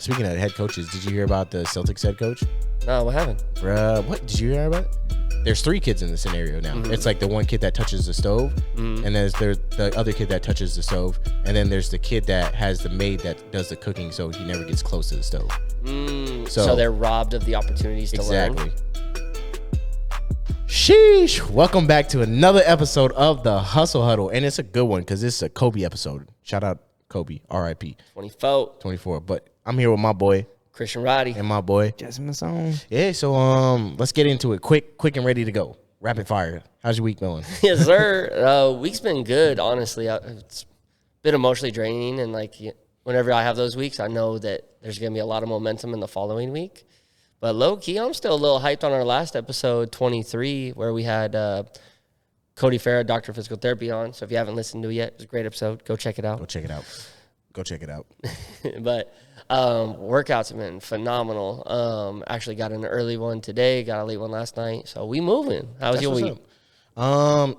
speaking of head coaches, did you hear about the Celtics head coach? No, what happened? Bruh, what? Did you hear about it? There's 3 kids in the scenario now. It's like the one kid that touches the stove, and then there's the other kid that touches the stove, and then there's the kid that has the maid that does the cooking, so he never gets close to the stove. So they're robbed of the opportunities to learn. Exactly. Sheesh. Welcome back to another episode of the Huddle, and it's a good one because it's a Kobe episode. Shout out Kobe, R.I.P. 24. But I'm here with my boy Christian Roddy and my boy Jasmine Song. Yeah, so let's get into it quick and ready to go. Rapid fire. How's your week going? Yes, sir. Week's been good, honestly. It's been emotionally draining, and like whenever I have those weeks, I know that there's gonna be a lot of momentum in the following week. But low key, I'm still a little hyped on our last episode, 23, where we had Cody Farah, Doctor of Physical Therapy, on. So if you haven't listened to it yet, it was a great episode. Go check it out. Go check it out. But workouts have been phenomenal. Actually got an early one today, got a late one last night. So we moving. How was your week?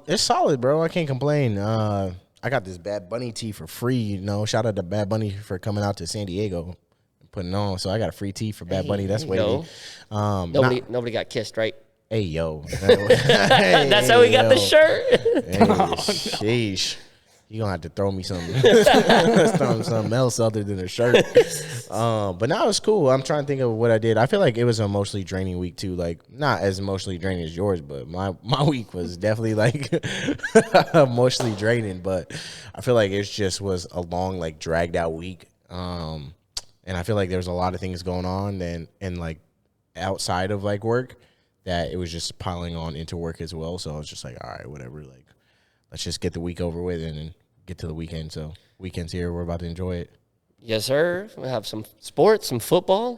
It's solid, bro. I can't complain. I got this Bad Bunny tee for free. You know, shout out to Bad Bunny for coming out to San Diego and putting on. So I got a free tee for Bad Bunny. That's wavy. Nobody got kissed, right? Hey, yo. That's how we got the shirt. Sheesh. You're going to have to throw me something else other than a shirt. But now it's cool. I'm trying to think of what I did. I feel like it was an emotionally draining week, too. Like, not as emotionally draining as yours, but my week was definitely, like, emotionally draining. But I feel like it just was a long, like, dragged-out week. And I feel like there was a lot of things going on and like, outside of, like, work that it was just piling on into work as well. So I was just like, all right, whatever, like, let's just get the week over with and then get to the weekend. So weekend's here. We're about to enjoy it. Yes, sir. We have some sports, some football.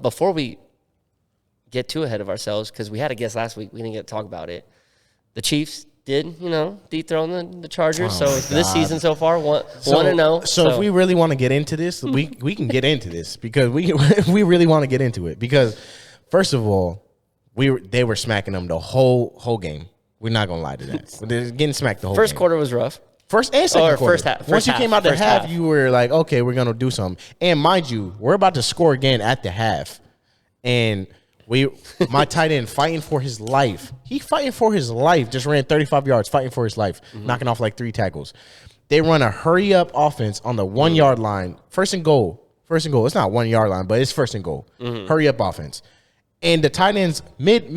Before we get too ahead of ourselves, because we had a guest last week, we didn't get to talk about it. The Chiefs did, dethrone the Chargers. So this season so far, 1-0. So if we really want to get into this, we can get into this because we really want to get into it because first of all, they were smacking them the whole game. We're not gonna lie to that. They're getting smacked the whole first game. quarter was rough. First and second quarter. First half. Once you came out the half, you were like, okay, we're gonna do something. And mind you, we're about to score again at the half, and my tight end fighting for his life. He fighting for his life. Just ran 35 yards, fighting for his life, knocking off like 3 tackles. They run a hurry up offense on the 1 yard line. First and goal. It's not 1 yard line, but it's first and goal. Hurry up offense. And the tight ends mid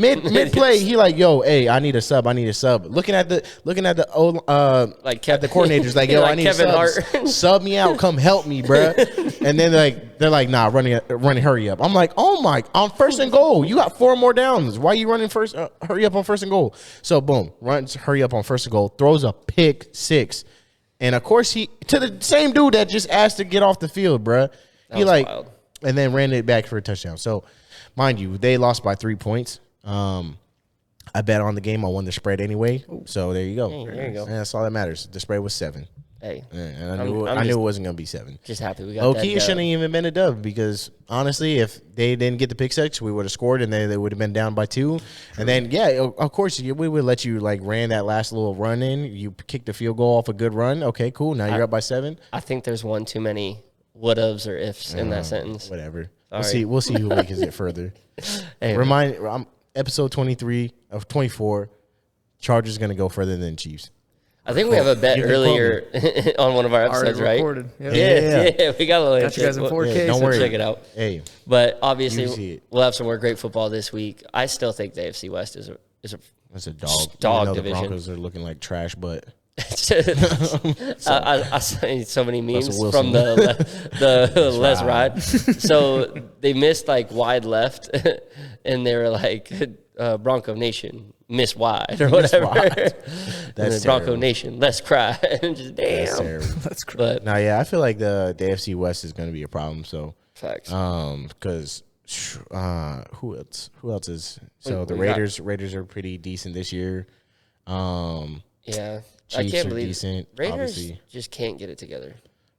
play, he like, yo, hey, I need a sub. Looking at the coordinators, like, yo, like I need Kevin subs. Hart. Sub me out, come help me, bruh. And then they're like, nah, running hurry up. I'm like, oh my, on first and goal, you got 4 more downs. Why are you running first? Hurry up on first and goal. So boom, runs hurry up on first and goal, throws a pick 6, and of course he to the same dude that just asked to get off the field, bruh. He like, wild. And then ran it back for a touchdown. So. Mind you, they lost by 3 points. I bet on the game. I won the spread anyway. So there you go. Hey, there you go. And that's all that matters. The spread was 7. Hey, and I knew it wasn't gonna be 7. Just happy we got low that. Key, it shouldn't even been a dub because honestly, if they didn't get the pick 6, we would have scored and then they would have been down by 2. And then of course we would let you like ran that last little run in. You kicked the field goal off a good run. Okay, cool. Now you're up by 7. I think there's one too many would-haves or ifs in that sentence. Whatever. We'll see who makes it further. Hey, episode 23 of 24. Chargers going to go further than Chiefs. I think we have a bet earlier on one of our episodes, right? Recorded. Yeah, we got a little. Got you guys in 4K. Yeah, don't worry. Check it out. Hey, but obviously we'll have some more great football this week. I still think the AFC West is a dog division. The Broncos are looking like trash, but. I saw so many memes from the Les Rod. So they missed like wide left, and they were like Bronco Nation miss wide or whatever. That's Bronco Nation, let's cry. And just damn, that's cry. But now, yeah, I feel like the AFC West is going to be a problem. So facts. Because who else is the Raiders are pretty decent this year. Yeah. Chiefs I can't are believe decent. Raiders obviously. Just can't get it together.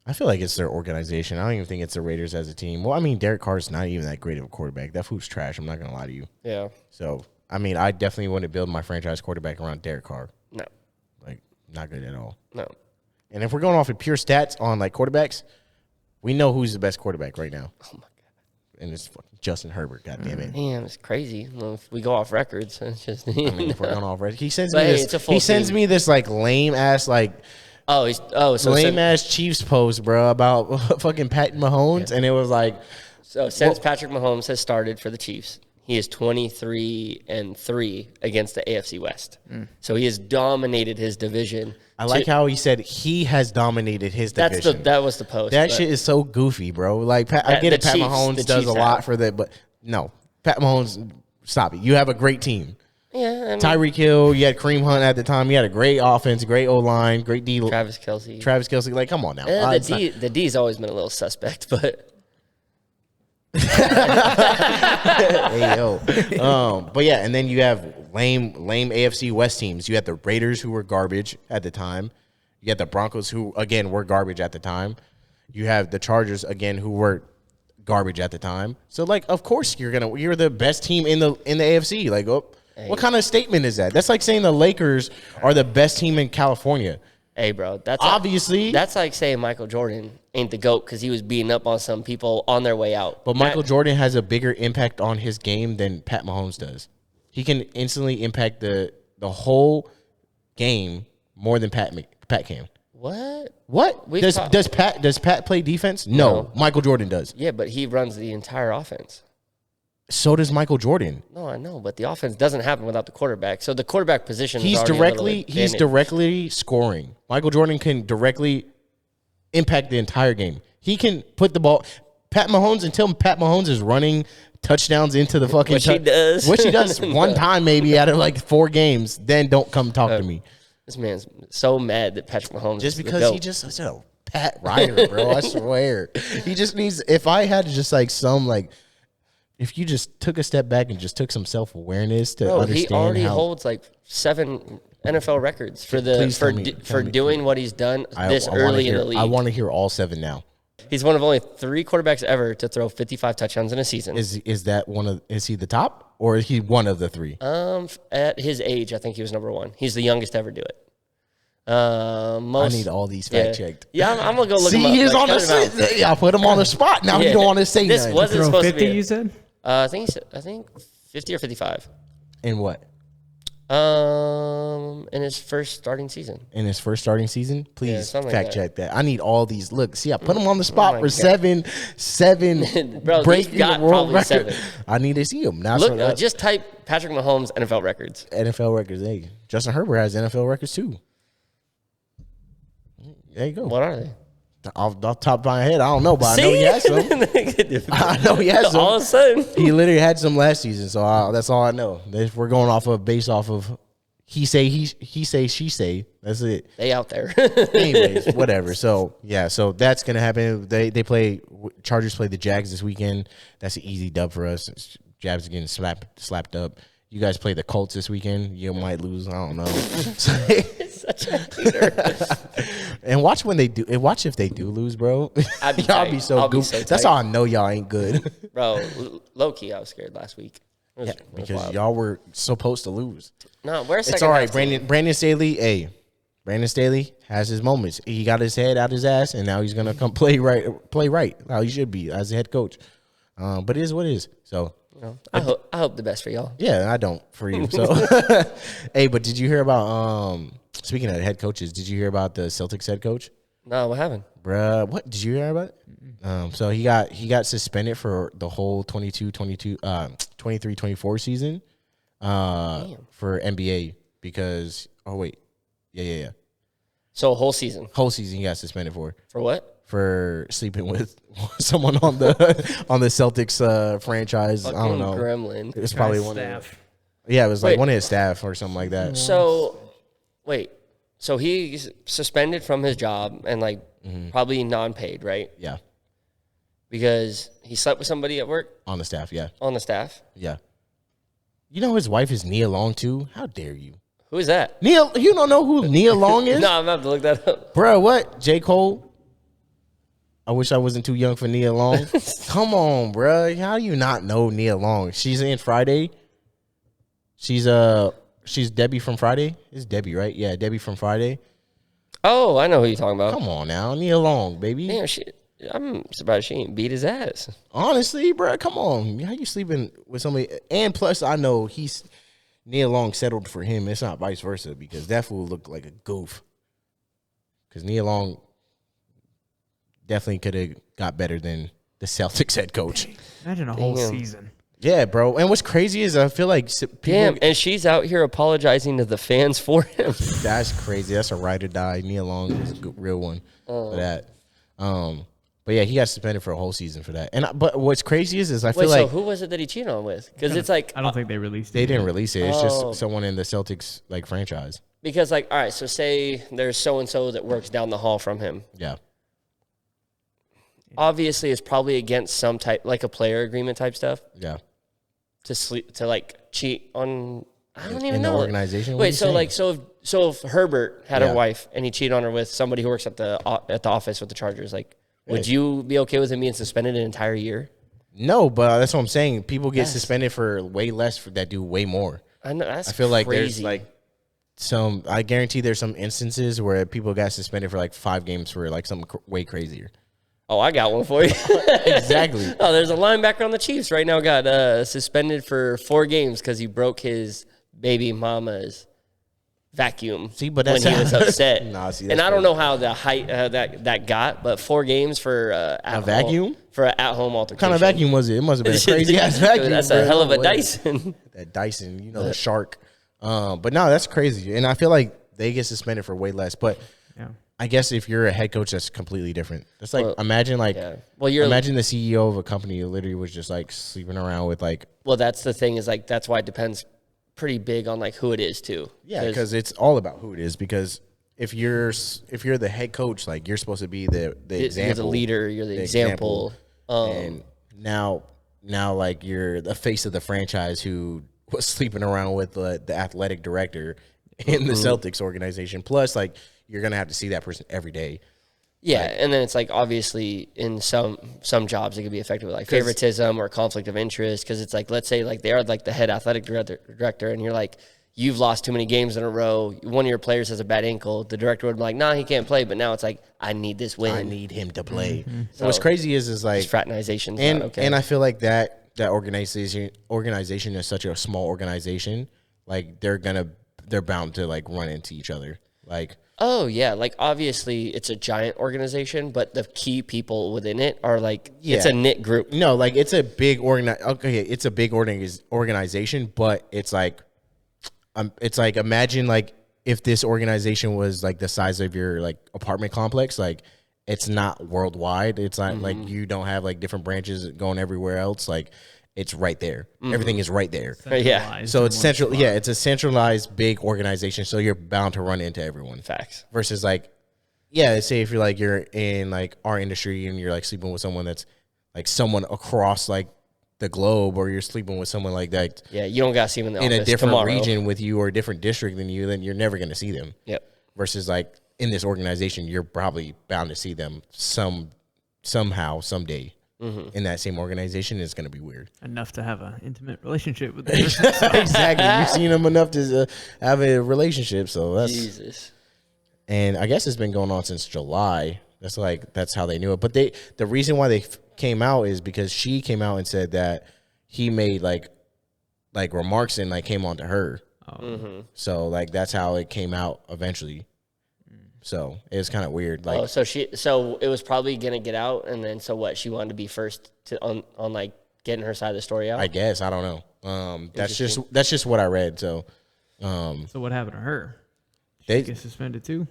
I feel like it's their organization. I don't even think it's the Raiders as a team. Well, I mean, Derek Carr's not even that great of a quarterback. That food's trash. I'm not going to lie to you. Yeah. So, I mean, I definitely want to build my franchise quarterback around Derek Carr. No. Like, not good at all. No. And if we're going off of pure stats on, like, quarterbacks, we know who's the best quarterback right now. Oh, my God. and it's fucking Justin Herbert. God damn it. Damn, it's crazy. Well, if we go off records, it's just. I mean, if we're going off record, he sends But me hey, this. it's a full He sends team. me this like lame ass like. So lame ass Chiefs post, bro, about fucking Pat Mahomes, and it was like, since Patrick Mahomes has started for the Chiefs, he is 23-3 against the AFC West. So he has dominated his division. I like how he said he has dominated his division. That was the post. That shit is so goofy, bro. Like, I get it. Pat Mahomes does a lot for that, but no, Pat Mahomes, stop it. You have a great team. Yeah, I mean, Tyreek Hill, you had Kareem Hunt at the time. You had a great offense, great O-line, great D. Travis Kelce. Like, come on now. The D's always been a little suspect, but hey, yo. But yeah, and then you have lame AFC West teams. You had the Raiders, who were garbage at the time. You had the Broncos, who again were garbage at the time. You have the Chargers again, who were garbage at the time. So like, of course you're the best team in the AFC. Like, what kind of statement is that? That's like saying the Lakers are the best team in California. Hey, bro, that's obviously that's like saying Michael Jordan ain't the GOAT because he was beating up on some people on their way out. But Michael Jordan has a bigger impact on his game than Pat Mahomes does. He can instantly impact the whole game more than Pat can. What? Does Pat play defense? No. Michael Jordan does. Yeah, but he runs the entire offense. So does Michael Jordan. No, I know, but the offense doesn't happen without the quarterback. So the quarterback position he's directly scoring. Michael Jordan can directly impact the entire game. He can put the ball. Pat Mahomes is running touchdowns into the fucking which he does. Which he does one time maybe out of like 4 games. Then don't come talk to me. This man's so mad that Patrick Mahomes just because he just Pat Ryder, bro. I swear. He just needs. If I had just like some like. If you just took a step back and just took some self-awareness to understand he already holds like 7 NFL records for doing what he's done early in the league. I want to hear all 7 now. He's one of only 3 quarterbacks ever to throw 55 touchdowns in a season. Is he the top or is he one of the 3? At his age, I think he was number 1. He's the youngest to ever do it. I need all these fact checked. Yeah, I'm gonna go look. See, he's on the. I put him on the spot. Now you don't want to say this nothing. wasn't supposed 50, to be. You said? I think 50 or 55. In what? In his first starting season. Please fact check that. I need all these. Look, see, I put him on the spot for 7 Bro, breaking got the world probably record. 7. I need to see him now. Look, just type Patrick Mahomes NFL records. NFL records. Hey, Justin Herbert has NFL records too. There you go. What are they? Off the top of my head, I don't know, but I know he has some. I know he has some. All of a sudden. He literally had some last season, so that's all I know. We're going based off of he say, she say. That's it. They out there. Anyways, whatever. So, yeah, so that's going to happen. Chargers play the Jags this weekend. That's an easy dub for us. Jags getting slapped up. You guys play the Colts this weekend. You might lose. I don't know. Such a hater. And watch when they do. And watch if they do lose, bro. Y'all be so goofy. That's how I know y'all ain't good, bro. Low key, I was scared last week. Because y'all were supposed to lose. No, we're second. It's all right. Brandon Staley. Hey, Brandon Staley has his moments. He got his head out his ass, and now he's gonna come play right how he should be as a head coach. But it is what it is. So. I hope the best for y'all. Yeah, I don't for you. So, hey, but did you hear about speaking of head coaches? Did you hear about the Celtics head coach? No, what happened? Bruh, what did you hear about it? So he got suspended for the whole 23-24 season for NBA because yeah. So whole season he got suspended for what? For sleeping with someone on the Celtics franchise. Fucking I don't know. Gremlin. It's probably one of it was like one of his staff or something like that. So so he's suspended from his job and probably non-paid, right? Yeah. Because he slept with somebody at work? On the staff, yeah. On the staff? Yeah. You know his wife is Nia Long too? How dare you? Who is that? You don't know who Nia Long is? No, I'm going to have to look that up. Bro, what? J. Cole? I wish I wasn't too young for Nia Long. Come on, bro. How do you not know Nia Long? She's in Friday. She's Debbie from Friday. It's Debbie, right? Yeah, Debbie from Friday. Oh, I know who you're talking about. Come on now. Nia Long, baby. Damn, I'm surprised she ain't beat his ass. Honestly, bro, come on. How you sleeping with somebody? And plus, I know Nia Long settled for him. It's not vice versa because that fool looked like a goof. Because Nia Long definitely could have got better than the Celtics head coach. Imagine a whole season. Yeah, bro. And what's crazy is I feel like people. And she's out here apologizing to the fans for him. That's crazy. That's a ride or die. Nia Long is a real one for that. But yeah, he got suspended for a whole season for that. But what's crazy is I feel like. So who was it that he cheated on with? Because it's like I don't think they released it. They didn't release it. It's just someone in the Celtics like franchise. Because all right, so say there's so and so that works down the hall from him. Yeah. Obviously, it's probably against some type like a player agreement type stuff. Yeah. To like cheat on. I don't even in know. The organization. Wait, so like so if Herbert had a wife and he cheated on her with somebody who works at the office with the Chargers, like would you be okay with him being suspended an entire year? No, but that's what I'm saying. People get suspended for way less that do way more. I know that's. I feel like crazy. there's like I guarantee there's some instances where people got suspended for like 5 games for like something way crazier. Oh, I got one for you. Exactly. Oh, there's a linebacker on the Chiefs right now got suspended for 4 games because he broke his baby mama's vacuum. See, but that's when he was upset. And I don't know how the height that got, but 4 games for a vacuum for an at-home altercation. What kind of vacuum was it? It must have been a crazy ass vacuum. That's a hell of a Dyson. That Dyson, the shark. But no, that's crazy, and I feel like they get suspended for way less. But I guess if you're a head coach, that's completely different. That's like imagine imagine the CEO of a company who literally was just like sleeping around with like. Well, that's the thing is like that's why it depends pretty big on like who it is too. Yeah, because it's all about who it is. Because if you're the head coach, like you're supposed to be the example, you're the leader, you're the example. And now like you're the face of the franchise who was sleeping around with the athletic director in the Celtics organization. Plus, like you're gonna have to see that person every day. Yeah, and then it's like obviously in some jobs it could be affected with like favoritism or conflict of interest because it's like let's say like they are like the head athletic director and you're like you've lost too many games in a row. One of your players has a bad ankle. The director would be like, nah, he can't play. But now it's like I need this win. I need him to play. Mm-hmm. So what's crazy is like fraternization and I feel like that organization is such a small organization. Like they're bound to like run into each other. Like. Oh, yeah. Like, obviously, it's a giant organization, but the key people within it are, like, it's a knit group. No, like, it's a big it's a big organization, but it's like imagine, like, if this organization was, like, the size of your, like, apartment complex, like, it's not worldwide. It's not, like, you don't have, like, different branches going everywhere else. Like, it's right there. Everything is right there. Yeah. So it's central. Yeah, it's a centralized big organization. So you're bound to run into everyone. Facts. Versus like, say if you're in like our industry and you're like sleeping with someone that's like someone across like the globe, or you're sleeping with someone like that. Yeah, you don't got to see them in a different tomorrow. region with you or a different district than you, then you're never going to see them. Yep. Versus like in this organization, you're probably bound to see them somehow, someday. In that same organization, it's going to be weird. Enough to have an intimate relationship with them. Exactly. You've seen them enough to have a relationship. So that's Jesus. And I guess it's been going on since July. That's how they knew it. But the reason why they came out is because she came out and said that he made like remarks and like came on to her. So like that's how it came out eventually. So it was kind of weird. Like, so it was probably gonna get out, and then so what? She wanted to be first on like getting her side of the story out. I guess I don't know. That's just what I read. So, so what happened to her? They get suspended too.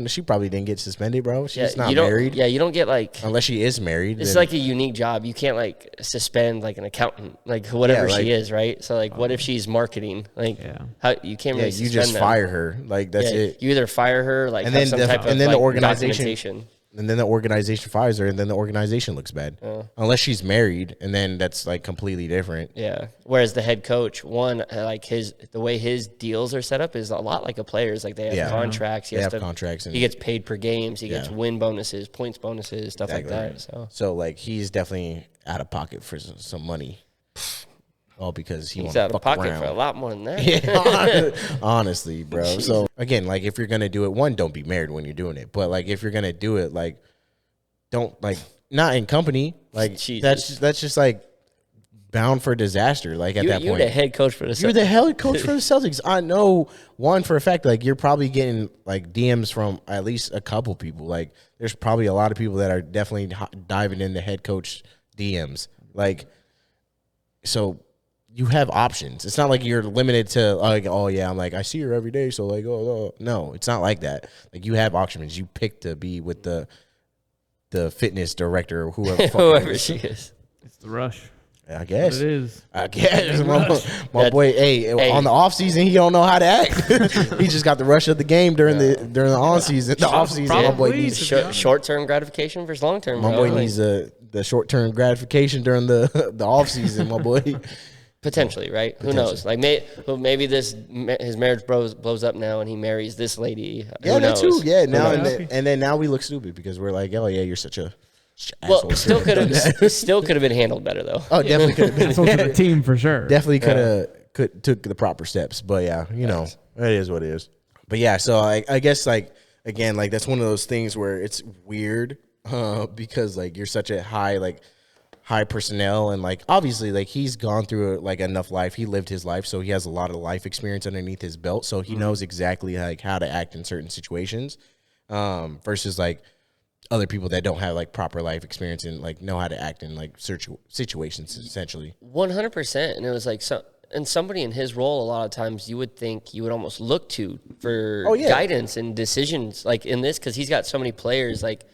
She probably didn't get suspended, bro. She's not married. Yeah, you don't get like unless she is married. It's like a unique job. You can't like suspend like an accountant, like whatever she is, right? So like, what if she's marketing? Like, how you can't really you just fire her. Like that's it. You either fire her, like, and then the organization. And then the organization fires her, and then the organization looks bad. Unless she's married, and then that's like completely different. Yeah. Whereas the head coach, the way his deals are set up is a lot like a player's. Like they have contracts. He has contracts. And he gets paid per games. He gets win bonuses, points bonuses, stuff like that. So like he's definitely out of pocket for some money. All because he's out of pocket for a lot more than that. Yeah, honestly, bro. So again, like if you're gonna do it, don't be married when you're doing it. But like if you're gonna do it, like don't like not in company. Like Jesus. that's just like bound for disaster. Like at that You're point, the head coach for the you're the head coach for the Celtics. I know one for a fact. Like you're probably getting like DMs from at least a couple people. Like there's probably a lot of people that are definitely diving into head coach DMs. Like so. You have options. It's not like you're limited to like, oh yeah, I'm like I see her every day, so like, oh no, it's not like that. Like you have options. You pick to be with the fitness director or whoever. Whoever she is. It's the rush. I guess It is. I guess my boy. Hey, on the off season, he don't know how to act. He just got the rush of the game during the on season. The off season, my boy needs short-term gratification versus long-term. My boy needs the short-term gratification during the off season. My boy. Potentially, right? Who knows? Like, maybe his marriage blows up now, and he marries this lady. Yeah, Who that knows? too. Yeah, now and then now we look stupid because we're like, oh yeah, you're such a well, asshole. still could have been handled better though. Oh, definitely could have been. It's the team for sure. Definitely could took the proper steps, but yeah, you know, it is what it is. But yeah, so I guess like again, like that's one of those things where it's weird because like you're such a high personnel and like obviously like he's gone through like enough life. He lived his life, so he has a lot of life experience underneath his belt, so he knows exactly like how to act in certain situations versus like other people that don't have like proper life experience and like know how to act in like situations essentially. 100%. And it was like somebody in his role, a lot of times you would think you would almost look to for guidance and decisions like in this, because he's got so many players. Like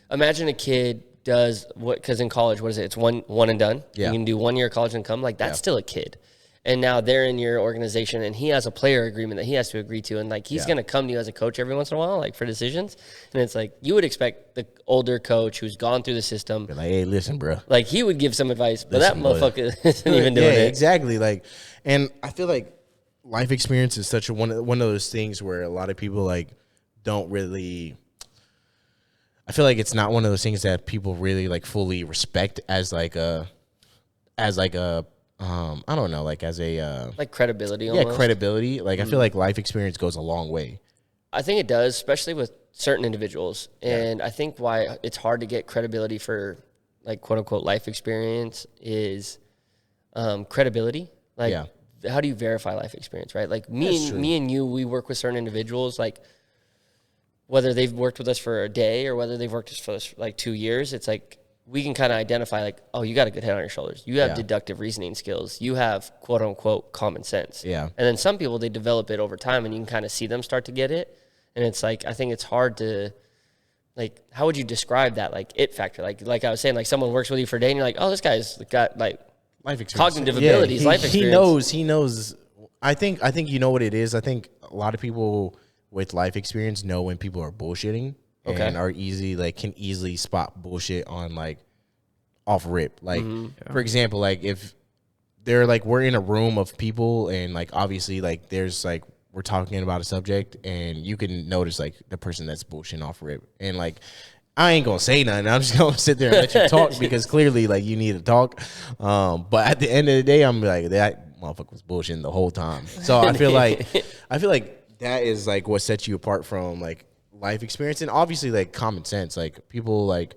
imagine a kid does what, because in college, what is it? It's one and done. Yeah. You can do 1 year of college and come. Like that's still a kid. And now they're in your organization and he has a player agreement that he has to agree to. And like he's going to come to you as a coach every once in a while, like for decisions. And it's like you would expect the older coach who's gone through the system. Be like, hey, listen, bro. Like he would give some advice, but that motherfucker isn't even doing it. Exactly. Like, and I feel like life experience is such one of those things where a lot of people like don't really. I feel like it's not one of those things that people really like fully respect as like a I don't know, like as a like credibility almost. Yeah, credibility. Like I feel like life experience goes a long way. I think it does, especially with certain individuals. And I think why it's hard to get credibility for like quote unquote life experience is credibility. Like how do you verify life experience, right? Like me and you, we work with certain individuals, like whether they've worked with us for a day or whether they've worked with us for like 2 years, it's like we can kind of identify like, oh, you got a good head on your shoulders. You have deductive reasoning skills. You have quote unquote common sense. Yeah. And then some people, they develop it over time and you can kind of see them start to get it. And it's like, I think it's hard to like, how would you describe that? Like it factor, like I was saying, like someone works with you for a day and you're like, oh, this guy's got like life experience, cognitive abilities, life experience. He knows. I think you know what it is. I think a lot of people with life experience know when people are bullshitting and are can easily spot bullshit on like off rip. Like for example, like if they're like we're in a room of people and like obviously like there's like we're talking about a subject and you can notice like the person that's bullshitting off rip and like I ain't gonna say nothing. I'm just gonna sit there and let you talk because clearly like you need to talk. But at the end of the day, I'm like that motherfucker was bullshitting the whole time. So I feel like that is like what sets you apart from like life experience and obviously like common sense. Like people like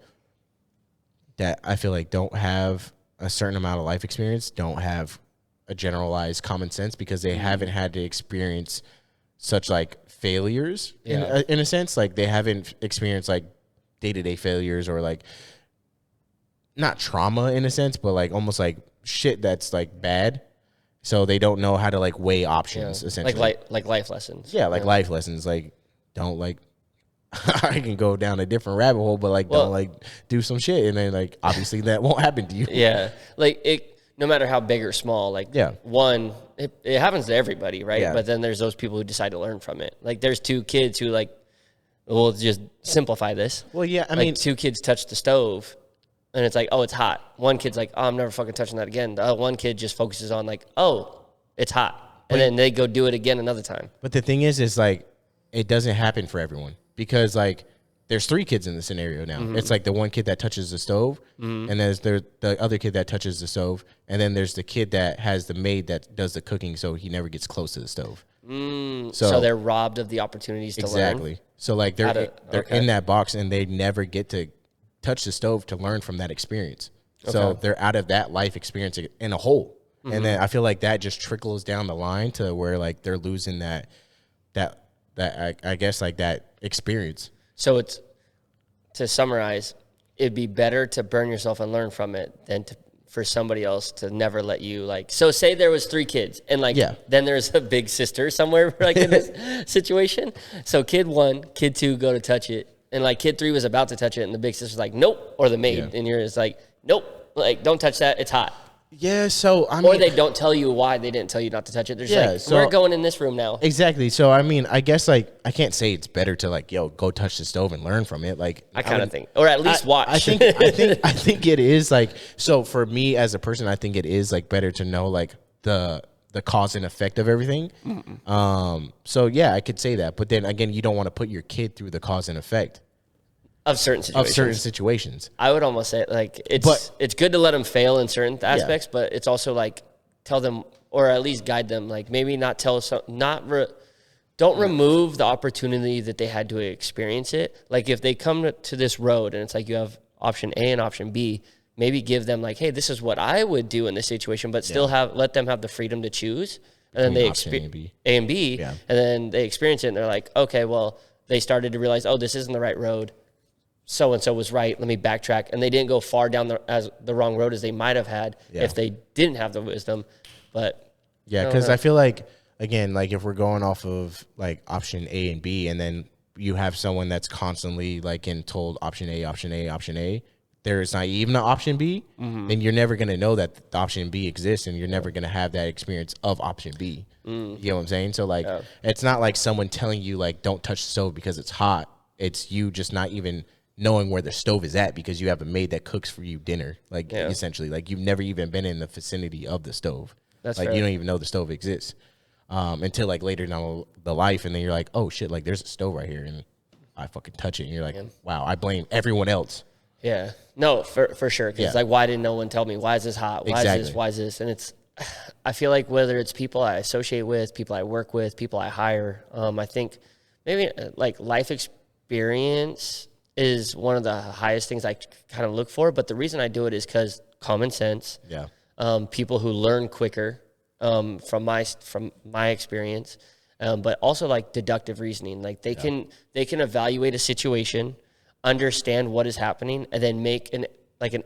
that I feel like don't have a certain amount of life experience, don't have a generalized common sense because they haven't had to experience such like failures in a sense. Like they haven't experienced like day-to-day failures or like not trauma in a sense, but like almost like shit that's like bad. So they don't know how to like weigh options essentially. Like life lessons. Yeah, like life lessons. Like don't like I can go down a different rabbit hole, but like don't like do some shit and then like obviously that won't happen to you. Yeah. Like it no matter how big or small, like one it happens to everybody, right? Yeah. But then there's those people who decide to learn from it. Like there's 2 kids who like we'll just simplify this. Well, yeah, I like mean 2 kids touch the stove and it's like, oh, it's hot. One kid's like, oh, I'm never fucking touching that again. The one kid just focuses on like, oh, it's hot. And then they go do it again another time. But the thing is like, it doesn't happen for everyone because like there's 3 kids in the scenario now. It's like the one kid that touches the stove and there's the other kid that touches the stove. And then there's the kid that has the maid that does the cooking. So he never gets close to the stove. So they're robbed of the opportunities to learn. Exactly. So like they're in that box and they never get to touch the stove to learn from that experience. So they're out of that life experience in a whole. And then I feel like that just trickles down the line to where like they're losing that I guess like that experience. So it's, to summarize, it'd be better to burn yourself and learn from it than for somebody else to never let you, like, so say there was 3 kids and like, then there's a big sister somewhere like in this situation. So kid 1, kid 2 go to touch it. And like kid 3 was about to touch it and the big sister's like, nope. Or the maid. And you're just like, nope, like don't touch that. It's hot. Yeah, so I mean, or they don't tell you why they didn't tell you not to touch it. They're just like, we're going in this room now. Exactly. So I mean, I guess like I can't say it's better to like, go touch the stove and learn from it. Like I kind of think, or at least watch. I think it is like, so for me as a person, I think it is like better to know like the cause and effect of everything. So yeah, I could say that, but then again, you don't want to put your kid through the cause and effect of certain situations. I would almost say like it's good to let them fail in certain aspects, but it's also like tell them, or at least guide them. Like maybe not tell don't remove the opportunity that they had to experience it. Like if they come to this road and it's like you have option A and option B, maybe give them like, hey, this is what I would do in this situation, but still let them have the freedom to choose. And then they experience A and B, and then they experience it and they're like, okay, well, they started to realize, oh, this isn't the right road. So-and-so was right, let me backtrack. And they didn't go far down the wrong road as they might have had if they didn't have the wisdom. But yeah, because I feel like, again, like if we're going off of like option A and B, and then you have someone that's constantly like getting told option A, there is not even an option B, then you're never going to know that the option B exists, and you're never going to have that experience of option B. You know what I'm saying? So like, it's not like someone telling you like, don't touch the stove because it's hot. It's you just not even knowing where the stove is at because you have a maid that cooks for you dinner. Like essentially, like you've never even been in the vicinity of the stove. That's like fair. You don't even know the stove exists until like later down the life, and then you're like, oh shit, like there's a stove right here, and I fucking touch it, and you're like, wow, I blame everyone else. Yeah, no, for sure. Because like, why didn't no one tell me? Why is this hot? Why is this? Why is this? And it's, I feel like whether it's people I associate with, people I work with, people I hire, I think maybe like life experience is one of the highest things I kind of look for. But the reason I do it is because common sense. Yeah. People who learn quicker from my experience, but also like deductive reasoning. Like they can evaluate a situation, understand what is happening, and then make an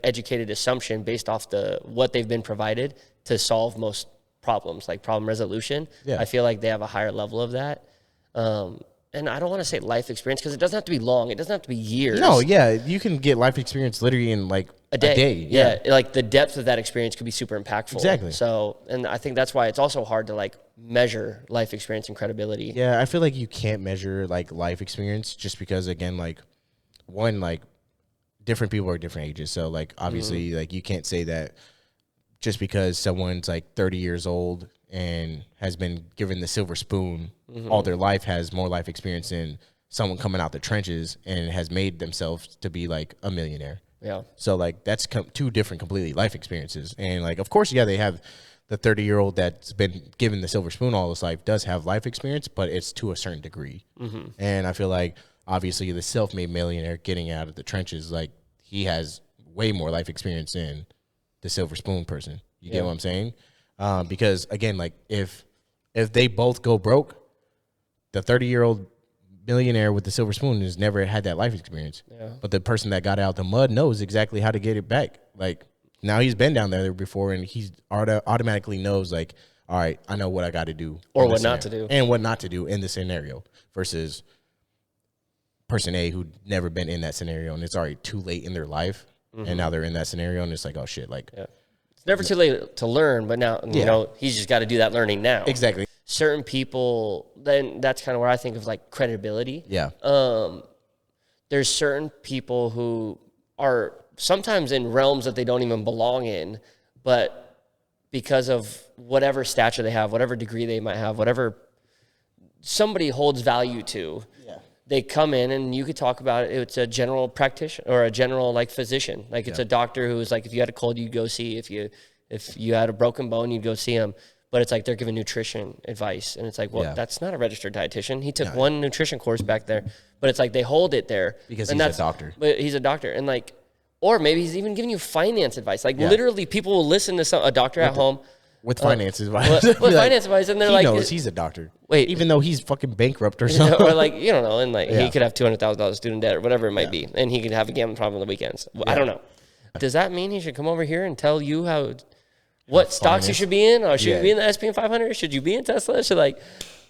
educated assumption based off what they've been provided to solve most problems, like problem resolution. Yeah. I feel like they have a higher level of that. And I don't want to say life experience because it doesn't have to be long. It doesn't have to be years. No, yeah. You can get life experience literally in like a day. Yeah. Like the depth of that experience could be super impactful. Exactly. So, and I think that's why it's also hard to like measure life experience and credibility. Yeah. I feel like you can't measure like life experience just because, again, like one, like different people are different ages. So like obviously like you can't say that just because someone's like 30 years old and has been given the silver spoon all their life, has more life experience than someone coming out the trenches and has made themselves to be like a millionaire. Yeah. So like that's two different completely life experiences. And like, of course, yeah, they have the 30-year-old that's been given the silver spoon all his life does have life experience, but it's to a certain degree. And I feel like obviously the self-made millionaire getting out of the trenches, like he has way more life experience than the silver spoon person. You get what I'm saying? Because again, like if they both go broke, the 30-year-old millionaire with the silver spoon has never had that life experience. Yeah. But the person that got out the mud knows exactly how to get it back. Like now he's been down there before, and he's automatically knows like, all right, I know what I got to do, or what not to do, and what not to do in the scenario. Versus person A who never been in that scenario, and it's already too late in their life, and now they're in that scenario, and it's like, oh shit, like it's never too late to learn, but now you know he's just got to do that learning now. Exactly. Certain people, then that's kind of where I think of like credibility. Yeah. There's certain people who are sometimes in realms that they don't even belong in, but because of whatever stature they have, whatever degree they might have, whatever somebody holds value to, they come in and you could talk about it. It's a general practitioner or a general like physician. Like it's a doctor who's like, if you had a cold, you'd go see. If you had a broken bone, you'd go see him. But it's like they're giving nutrition advice. And it's like, well, that's not a registered dietitian. He took one nutrition course back there. But it's like they hold it there. Because he's a doctor. But he's a doctor. And like Or maybe he's even giving you finance advice. Like literally, people will listen to a doctor at home with finance advice. With finance advice, and they're he like, knows he's a doctor. Wait, even though he's fucking bankrupt or something, or like you don't know, and like he could have $200,000 student debt or whatever it might be, and he could have a gambling problem on the weekends. I don't know. Does that mean he should come over here and tell you what stocks you should be in, or should you be in the S&P 500? Should you be in Tesla? Should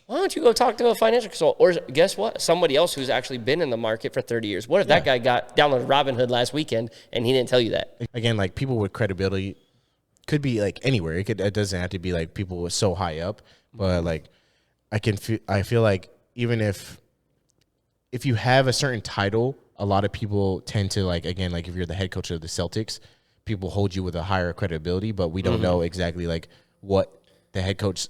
why don't you go talk to a financial consultant? Or guess what? Somebody else who's actually been in the market for 30 years. What if that guy got downloaded Robinhood last weekend and he didn't tell you that? Again, like people with credibility could be like anywhere. It doesn't have to be like people with so high up, but like I feel like even if you have a certain title, a lot of people tend to like, again, like if you're the head coach of the Celtics, people hold you with a higher credibility, but we don't know exactly like what the head coach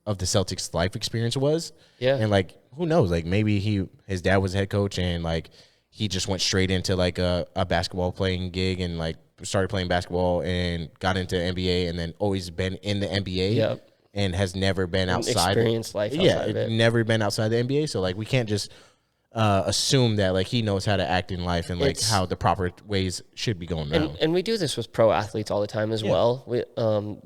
of the Celtics life experience was. Yeah. And like, who knows? Like maybe his dad was a head coach and like he just went straight into like a basketball playing gig and like started playing basketball and got into NBA and then always been in the NBA and has never been outside. Experienced life outside of it. Never been outside the NBA. So like we can't just assume that like he knows how to act in life and like how the proper ways should be going around. And we do this with pro athletes all the time as well. We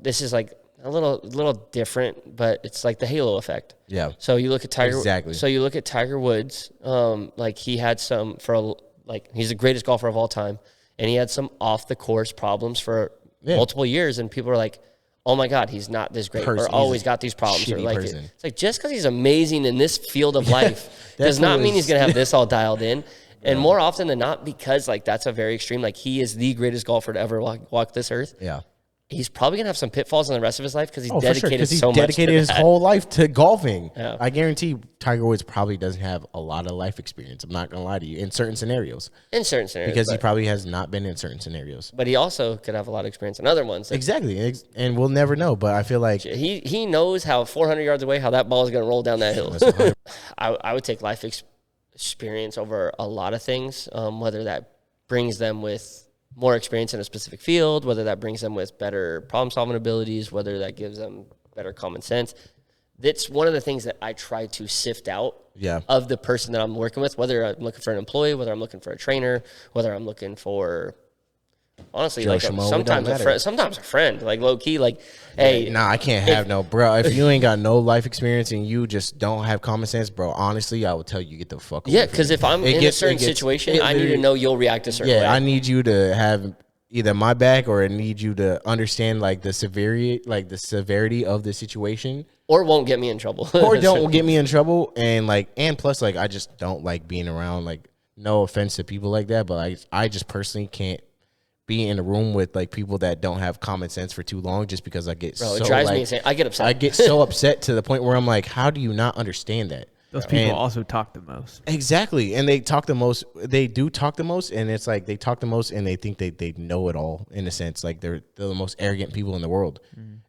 this is like a little different, but it's like the halo effect. Yeah. So you look at Tiger. Exactly. So you look at Tiger Woods. Like he had he's the greatest golfer of all time, and he had some off the course problems for multiple years, and people are like, "Oh my God, he's not this great, or always got these problems." Or like it's like just because he's amazing in this field of life does not mean he's gonna have this all dialed in. And more often than not, because like that's a very extreme. Like he is the greatest golfer to ever walk this earth. Yeah. He's probably going to have some pitfalls in the rest of his life because he's dedicated he's so much. Dedicated his whole life to golfing. Yeah. I guarantee Tiger Woods probably doesn't have a lot of life experience. I'm not going to lie to you. In certain scenarios. Because he probably has not been in certain scenarios. But he also could have a lot of experience in other ones. Exactly. And we'll never know. But I feel like he knows how 400 yards away, how that ball is going to roll down that hill. I would take life experience over a lot of things, whether that brings them with more experience in a specific field, whether that brings them with better problem-solving abilities, whether that gives them better common sense. That's one of the things that I try to sift out of the person that I'm working with, whether I'm looking for an employee, whether I'm looking for a trainer, whether I'm looking for, honestly, like sometimes a friend, like low-key, like, hey. Nah, I can't have no, bro. If you ain't got no life experience and you just don't have common sense, bro, honestly, I would tell you get the fuck away. Yeah, because if I'm in a certain situation, I need to know you'll react a certain way. Yeah, I need you to have either my back or I need you to understand like the severity of the situation. Or won't get me in trouble. Or don't get me in trouble. And plus, like, I just don't like being around, like, no offense to people like that, but I just personally can't be in a room with like people that don't have common sense for too long just because I get it drives me insane. I get upset. I get so upset to the point where I'm like, how do you not understand that? Those people also talk the most. Exactly. And they talk the most. They do talk the most. And it's like they talk the most and they think they know it all in a sense. Like they're the most arrogant people in the world.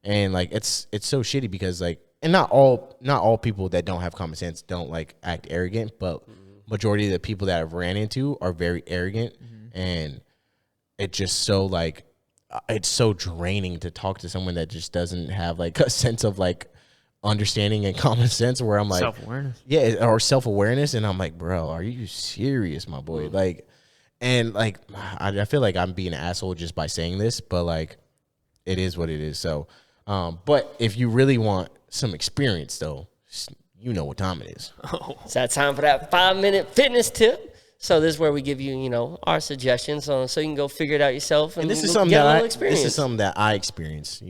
And like it's so shitty because like, and not all people that don't have common sense don't like act arrogant, but majority of the people that I've ran into are very arrogant. And it's just so like, it's so draining to talk to someone that just doesn't have like a sense of like understanding and common sense where I'm like self-awareness. Yeah, or self-awareness. And I'm like, bro, are you serious, my boy? Like, and like, I feel like I'm being an asshole just by saying this, but like, it is what it is. So, but if you really want some experience though, you know what time it is. It's that time for that 5-minute fitness tip. So this is where we give you, our suggestions so you can go figure it out yourself. And this is something that I experienced,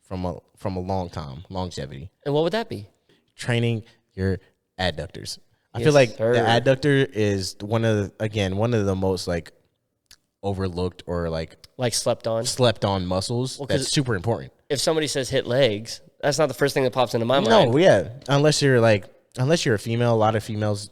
from a long time, longevity. And what would that be? Training your adductors. I feel like the adductor is one of the most like overlooked or like slept on muscles. That's super important. If somebody says hit legs, that's not the first thing that pops into my mind. No, yeah. Unless you're a female, a lot of females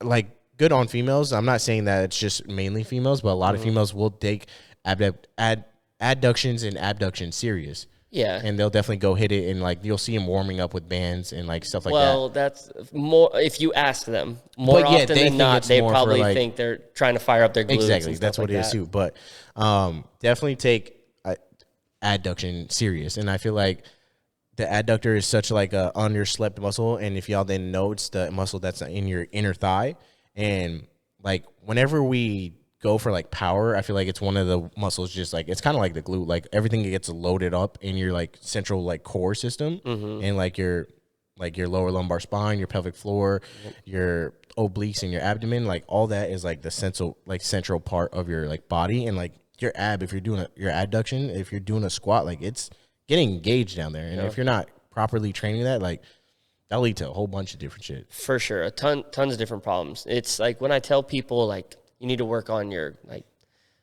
like good on females. I'm not saying that it's just mainly females, but a lot of females will take adductions and abductions serious. Yeah. And they'll definitely go hit it, and like you'll see them warming up with bands and like stuff like that. Well, that's more if you ask them. More often than not, they probably think they're trying to fire up their glutes. Exactly. That's what it is too. But definitely take adduction serious. And I feel like the adductor is such like a underslept muscle, and if y'all didn't know, it's the muscle that's in your inner thigh. And like whenever we go for like power, I feel like it's one of the muscles just like it's kind of like the glute, like everything gets loaded up in your like central like core system and like your lower lumbar spine, your pelvic floor, your obliques and your abdomen, like all that is like the central part of your like body. And like your ab, if you're doing your adduction, if you're doing a squat, like it's getting engaged down there. And if you're not properly training that, like that'll lead to a whole bunch of different shit. For sure. Tons of different problems. It's like when I tell people like you need to work on your, like,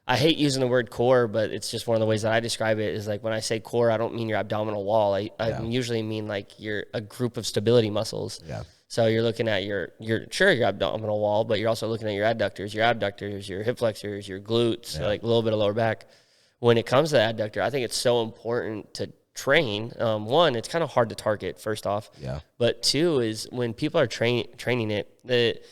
I hate using the word core, but it's just one of the ways that I describe it is like when I say core, I don't mean your abdominal wall. I usually mean like a group of stability muscles. Yeah. So you're looking at your abdominal wall, but you're also looking at your adductors, your hip flexors, your glutes, like a little bit of lower back. When it comes to the adductor, I think it's so important to train. One, it's kind of hard to target, first off. Yeah. But two is when people are training it,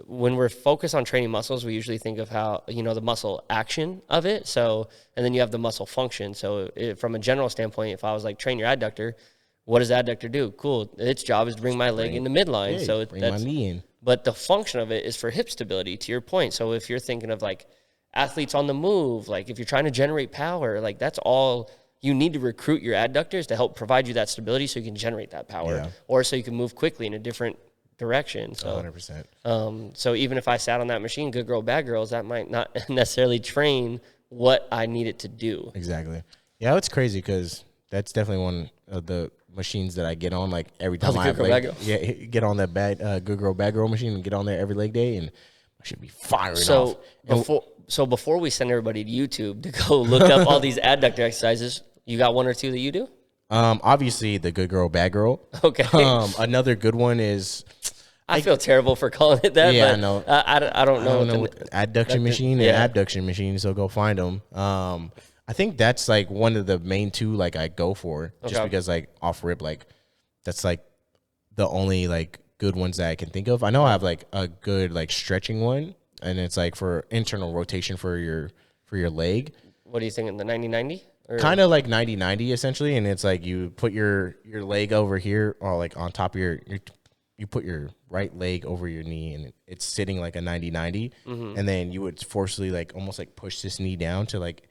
when we're focused on training muscles, we usually think of how, the muscle action of it. So, and then you have the muscle function. So from a general standpoint, if I was like, train your adductor, what does the adductor do? Cool. Its job is to bring my leg into midline. So bring my knee in. But the function of it is for hip stability, to your point. So if you're thinking of like athletes on the move, like if you're trying to generate power, like that's all you need to recruit your adductors to help provide you that stability so you can generate that power or so you can move quickly in a different direction. So 100%. So even if I sat on that machine, good girl, bad girls, that might not necessarily train what I need it to do. Exactly. Yeah, it's crazy because that's definitely one of the machines that I get on like every time I have get on that good girl, bad girl machine and get on there every leg day and I should be firing off. Before we send everybody to YouTube to go look up all these adductor exercises, you got one or two that you do? Obviously the good girl, bad girl. Okay. Another good one is. I feel terrible for calling it that. Yeah, but I know. I don't know. Adduction machine and abduction machine. So go find them. I think that's like one of the main two like I go for just because like off rip like that's like the only like good ones that I can think of. I know I have like a good like stretching one and it's like for internal rotation for your leg. What do you think in the 90-90? Kind of like 90-90 essentially, and it's like you put your leg over here or like on top of you put your right leg over your knee and it's sitting like a 90-90 and then you would forcefully like almost like push this knee down to like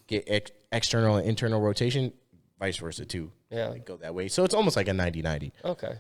get external and internal rotation, vice versa too. Yeah, like go that way. So it's almost like a 90-90. Okay.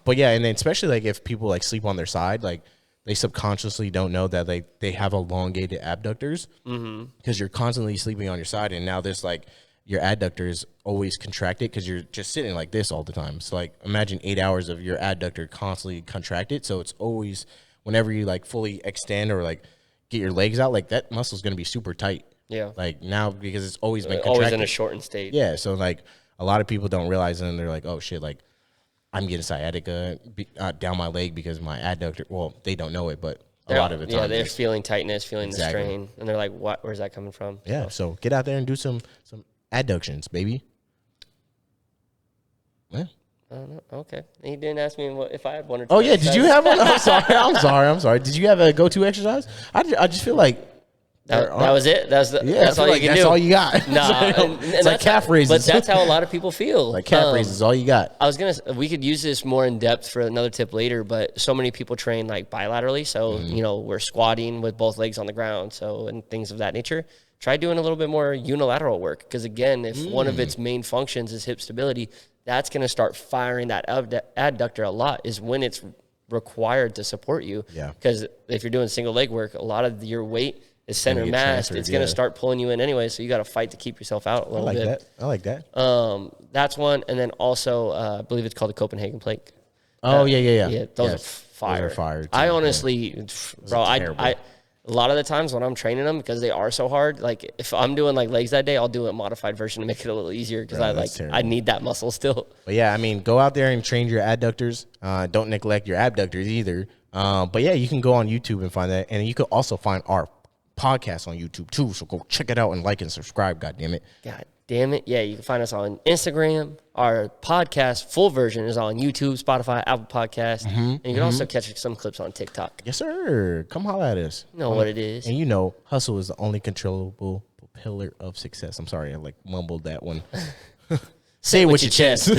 But yeah, and then especially like if people like sleep on their side, like they subconsciously don't know that like they have elongated abductors because you're constantly sleeping on your side, and now this like your adductor is always contracted because you're just sitting like this all the time. So like imagine 8 hours of your adductor constantly contracted. So it's always whenever you like fully extend or like get your legs out, like that muscle is going to be super tight. Yeah. Like now because it's always been contracted. Always in a shortened state. Yeah. So like a lot of people don't realize it and they're like, oh shit, like I'm getting sciatica down my leg because my adductor, well, they don't know it, but a lot of the time. Yeah, they're feeling tightness, feeling the strain. And they're like, what? Where's that coming from? Yeah. So get out there and do some adductions, baby. Yeah. I don't know. Okay. He didn't ask me if I had one or two. Oh, yeah. Did you have one? I'm sorry. Did you have a go-to exercise? I just feel like. That was it? That's all you can do? That's all you got. Nah. It's like calf raises. But that's how a lot of people feel. Like calf raises is all you got. We could use this more in depth for another tip later, but so many people train like bilaterally. So, we're squatting with both legs on the ground. So, and things of that nature. Try doing a little bit more unilateral work. Because again, if one of its main functions is hip stability, that's going to start firing that adductor a lot is when it's required to support you. Yeah. Because if you're doing single leg work, a lot of your weight is center massed. It's going to start pulling you in anyway, so you got to fight to keep yourself out a little bit. I like that. That's one, and then also I believe it's called the Copenhagen plank. Oh yeah. Yeah, those are fire. Those are fire too, I honestly, bro, I a lot of the times when I'm training them because they are so hard, like if I'm doing like legs that day, I'll do a modified version to make it a little easier because I need that muscle still. But yeah, I mean, go out there and train your adductors. Don't neglect your abductors either. But yeah, you can go on YouTube and find that, and you can also find our podcast on YouTube too. So go check it out and like and subscribe. God damn it. God damn it. Yeah, you can find us on Instagram. Our podcast full version is on YouTube, Spotify, Apple Podcasts. And you can also catch some clips on TikTok. Yes, sir. Come holla at us. You know what it is. And hustle is the only controllable pillar of success. I'm sorry, I mumbled that one. Say it with your chest.